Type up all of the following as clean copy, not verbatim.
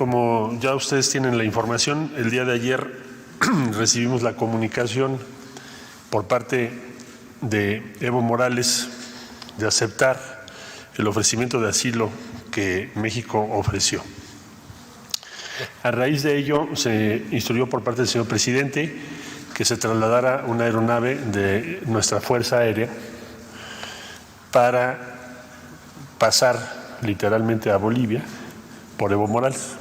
como ya ustedes tienen la información, el día de ayer recibimos la comunicación por parte de Evo Morales de aceptar el ofrecimiento de asilo que México ofreció. A raíz de ello, se instruyó por parte del señor presidente que se trasladara una aeronave de nuestra Fuerza Aérea para pasar literalmente a Bolivia por Evo Morales.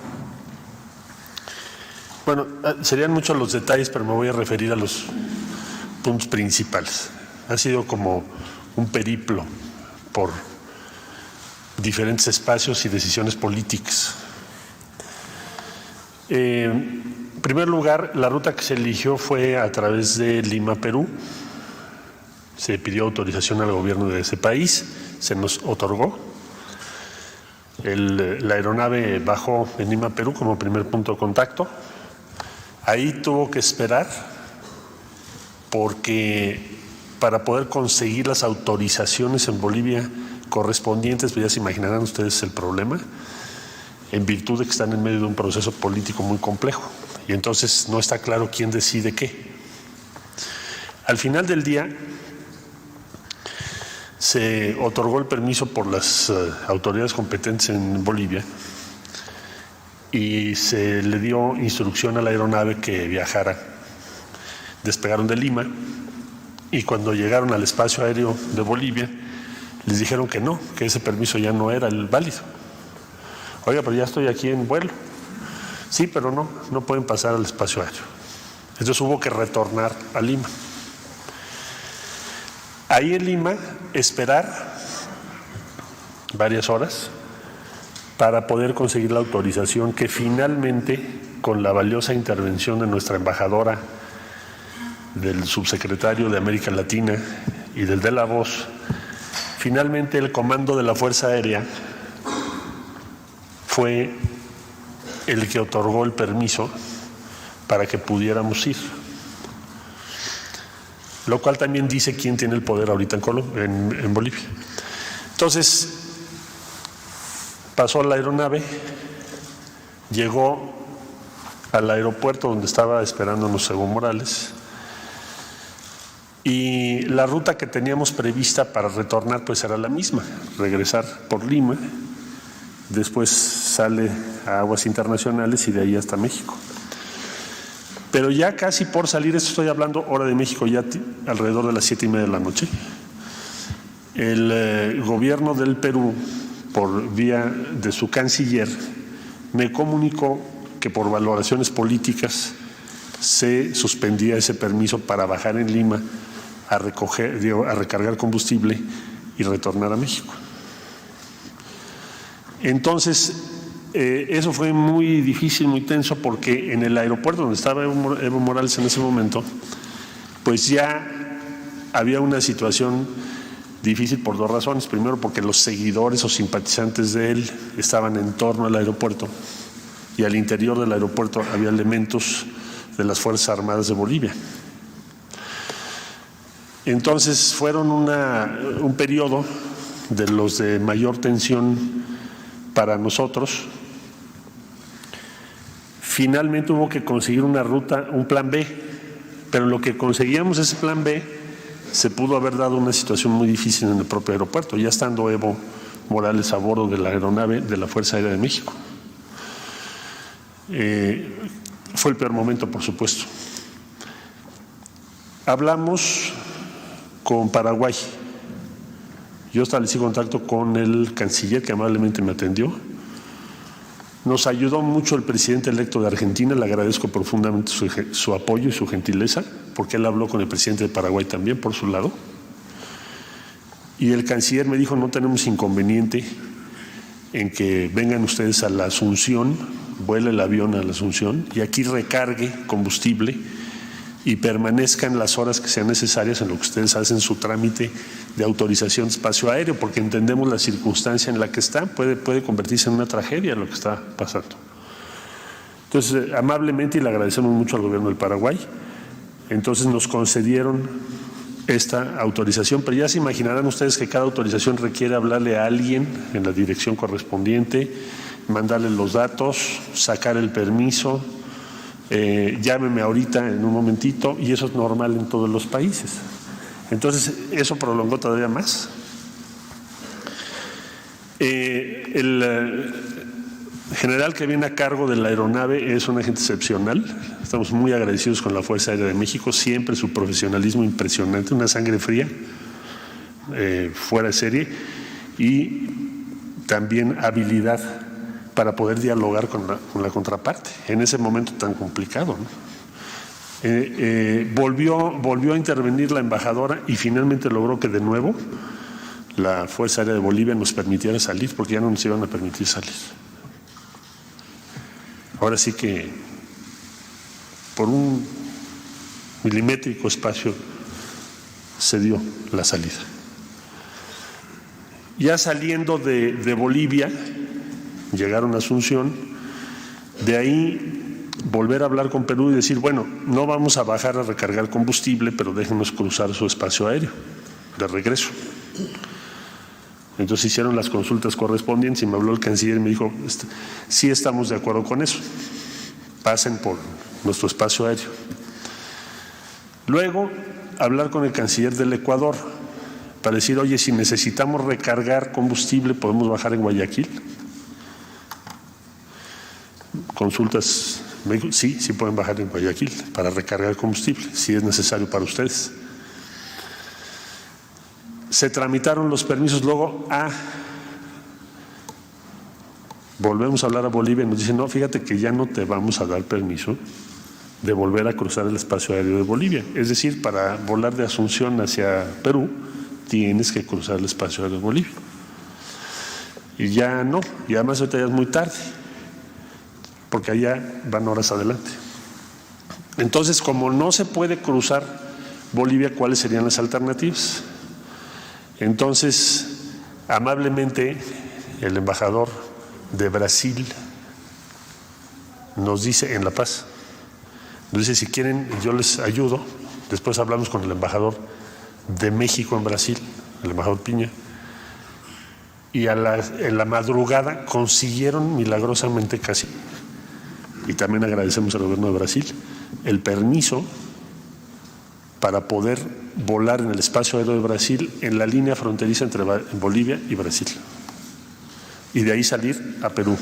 Bueno, serían muchos los detalles, pero me voy a referir a los puntos principales. Ha sido como un periplo por diferentes espacios y decisiones políticas. En primer lugar, la ruta que se eligió fue a través de Lima, Perú. Se pidió autorización al gobierno de ese país, se nos otorgó. La aeronave bajó en Lima, Perú, como primer punto de contacto. Ahí tuvo que esperar porque para poder conseguir las autorizaciones en Bolivia correspondientes, pues ya se imaginarán ustedes el problema, en virtud de que están en medio de un proceso político muy complejo y entonces no está claro quién decide qué. Al final del día se otorgó el permiso por las autoridades competentes en Bolivia y se le dio instrucción a la aeronave que viajara. Despegaron de Lima y cuando llegaron al espacio aéreo de Bolivia les dijeron que no, que ese permiso ya no era el válido. Oiga, pero ya estoy aquí en vuelo. Sí, pero no pueden pasar al espacio aéreo. Entonces hubo que retornar a Lima. Ahí en Lima, esperar varias horas para poder conseguir la autorización que finalmente, con la valiosa intervención de nuestra embajadora, del subsecretario de América Latina y del de la Voz, finalmente el comando de la Fuerza Aérea fue el que otorgó el permiso para que pudiéramos ir. Lo cual también dice quién tiene el poder ahorita en Bolivia. Entonces, pasó la aeronave, llegó al aeropuerto donde estaba esperándonos Evo Morales y la ruta que teníamos prevista para retornar pues era la misma, regresar por Lima, después sale a aguas internacionales y de ahí hasta México. Pero ya casi por salir, esto estoy hablando hora de México, ya alrededor de las 7:30 de la noche, el gobierno del Perú, por vía de su canciller, me comunicó que por valoraciones políticas se suspendía ese permiso para bajar en Lima a recargar combustible y retornar a México. Entonces, eso fue muy difícil, muy tenso, porque en el aeropuerto donde estaba Evo Morales en ese momento, pues ya había una situación difícil por dos razones. Primero, porque los seguidores o simpatizantes de él estaban en torno al aeropuerto y al interior del aeropuerto había elementos de las Fuerzas Armadas de Bolivia. Entonces fueron un periodo de los de mayor tensión para nosotros. Finalmente hubo que conseguir una ruta, un plan B, pero lo que conseguíamos ese plan B se pudo haber dado una situación muy difícil en el propio aeropuerto, ya estando Evo Morales a bordo de la aeronave de la Fuerza Aérea de México. Fue el peor momento, por supuesto. Hablamos con Paraguay. Yo establecí contacto con el canciller que amablemente me atendió. Nos ayudó mucho el presidente electo de Argentina, le agradezco profundamente su apoyo y su gentileza, porque él habló con el presidente de Paraguay también por su lado. Y el canciller me dijo, no tenemos inconveniente en que vengan ustedes a la Asunción, vuele el avión a la Asunción y aquí recargue combustible y permanezcan las horas que sean necesarias en lo que ustedes hacen su trámite de autorización de espacio aéreo, porque entendemos la circunstancia en la que está, puede convertirse en una tragedia lo que está pasando. Entonces, amablemente, y le agradecemos mucho al gobierno del Paraguay, entonces nos concedieron esta autorización, pero ya se imaginarán ustedes que cada autorización requiere hablarle a alguien en la dirección correspondiente, mandarle los datos, sacar el permiso, llámeme ahorita en un momentito, y eso es normal en todos los países. Entonces, eso prolongó todavía más. El general que viene a cargo de la aeronave es un agente excepcional. Estamos muy agradecidos con la Fuerza Aérea de México, siempre su profesionalismo impresionante, una sangre fría, fuera de serie, y también habilidad para poder dialogar con la contraparte en ese momento tan complicado, ¿no? Volvió a intervenir la embajadora y finalmente logró que de nuevo la Fuerza Aérea de Bolivia nos permitiera salir, porque ya no nos iban a permitir salir. Ahora sí que por un milimétrico espacio se dio la salida. Ya saliendo de Bolivia, llegaron a Asunción, de ahí volver a hablar con Perú y decir, bueno, no vamos a bajar a recargar combustible, pero déjenos cruzar su espacio aéreo de regreso. Entonces hicieron las consultas correspondientes y me habló el canciller y me dijo, sí estamos de acuerdo con eso, pasen por nuestro espacio aéreo. Luego, hablar con el canciller del Ecuador para decir, oye, si necesitamos recargar combustible, ¿podemos bajar en Guayaquil? Consultas, me dijo, sí pueden bajar en Guayaquil para recargar combustible, si es necesario para ustedes. Se tramitaron los permisos, luego volvemos a hablar a Bolivia y nos dicen, no, fíjate que ya no te vamos a dar permiso de volver a cruzar el espacio aéreo de Bolivia. Es decir, para volar de Asunción hacia Perú, tienes que cruzar el espacio aéreo de Bolivia. Y ya no, y además ahorita ya es muy tarde, porque allá van horas adelante. Entonces, como no se puede cruzar Bolivia, ¿cuáles serían las alternativas? Entonces, amablemente, el embajador de Brasil nos dice, en La Paz, nos dice, si quieren, yo les ayudo. Después hablamos con el embajador de México en Brasil, el embajador Piña, y en la madrugada consiguieron milagrosamente casi, y también agradecemos al gobierno de Brasil, el permiso para poder volar en el espacio aéreo de Brasil en la línea fronteriza entre Bolivia y Brasil, y de ahí salir a Perú.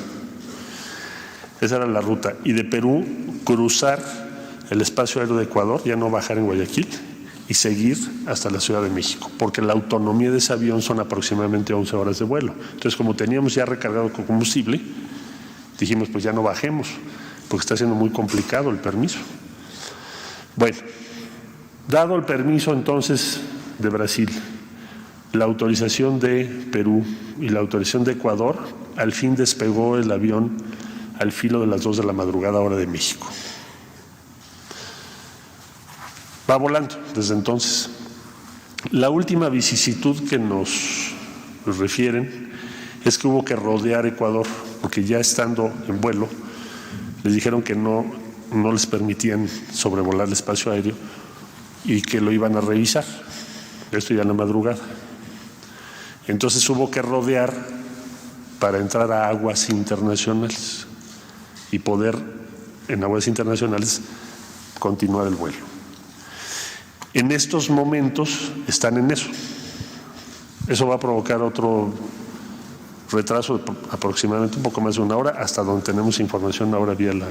Esa era la ruta, y de Perú cruzar el espacio aéreo de Ecuador, ya no bajar en Guayaquil, y seguir hasta la Ciudad de México, porque la autonomía de ese avión son aproximadamente 11 horas de vuelo. Entonces, como teníamos ya recargado con combustible, dijimos, pues ya no bajemos, porque está siendo muy complicado el permiso. Bueno, dado el permiso entonces de Brasil, la autorización de Perú y la autorización de Ecuador, al fin despegó el avión al filo de las 2 de la madrugada, hora de México. Va volando desde entonces. La última vicisitud que nos refieren es que hubo que rodear Ecuador, porque ya estando en vuelo, les dijeron que no les permitían sobrevolar el espacio aéreo y que lo iban a revisar. Esto ya en la madrugada. Entonces hubo que rodear para entrar a aguas internacionales y poder, en aguas internacionales, continuar el vuelo. En estos momentos están en eso. Eso va a provocar otro retraso de aproximadamente un poco más de 1 hora, hasta donde tenemos información ahora vía la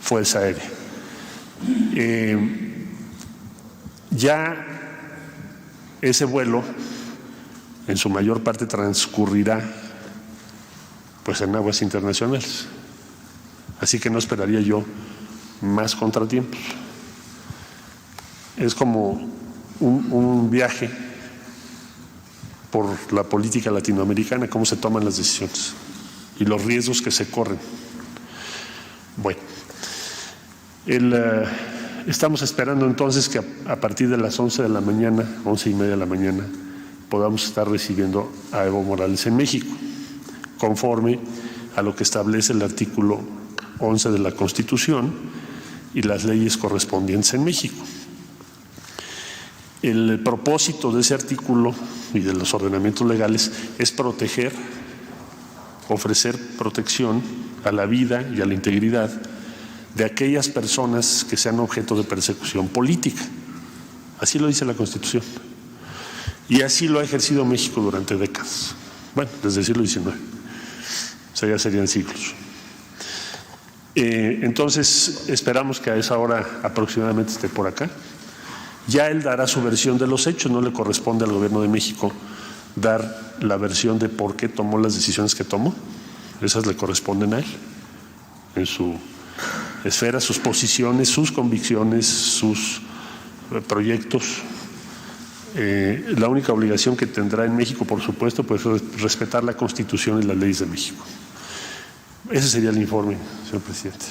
Fuerza Aérea. Ya ese vuelo, en su mayor parte, transcurrirá pues en aguas internacionales. Así que no esperaría yo más contratiempos. Es como un viaje por la política latinoamericana, cómo se toman las decisiones y los riesgos que se corren. Bueno, estamos esperando entonces que a partir de las 11 de la mañana, 11:30 de la mañana, podamos estar recibiendo a Evo Morales en México, conforme a lo que establece el artículo 11 de la Constitución y las leyes correspondientes en México. El propósito de ese artículo y de los ordenamientos legales es proteger ofrecer protección a la vida y a la integridad de aquellas personas que sean objeto de persecución política. Así lo dice la Constitución. Y así lo ha ejercido México durante décadas. Bueno, desde el siglo XIX. O sea, ya serían siglos. Entonces, esperamos que a esa hora aproximadamente esté por acá. Ya él dará su versión de los hechos, no le corresponde al Gobierno de México dar la versión de por qué tomó las decisiones que tomó. Esas le corresponden a él, en su esfera, sus posiciones, sus convicciones, sus proyectos. La única obligación que tendrá en México, por supuesto, pues es respetar la Constitución y las leyes de México. Ese sería el informe, señor presidente.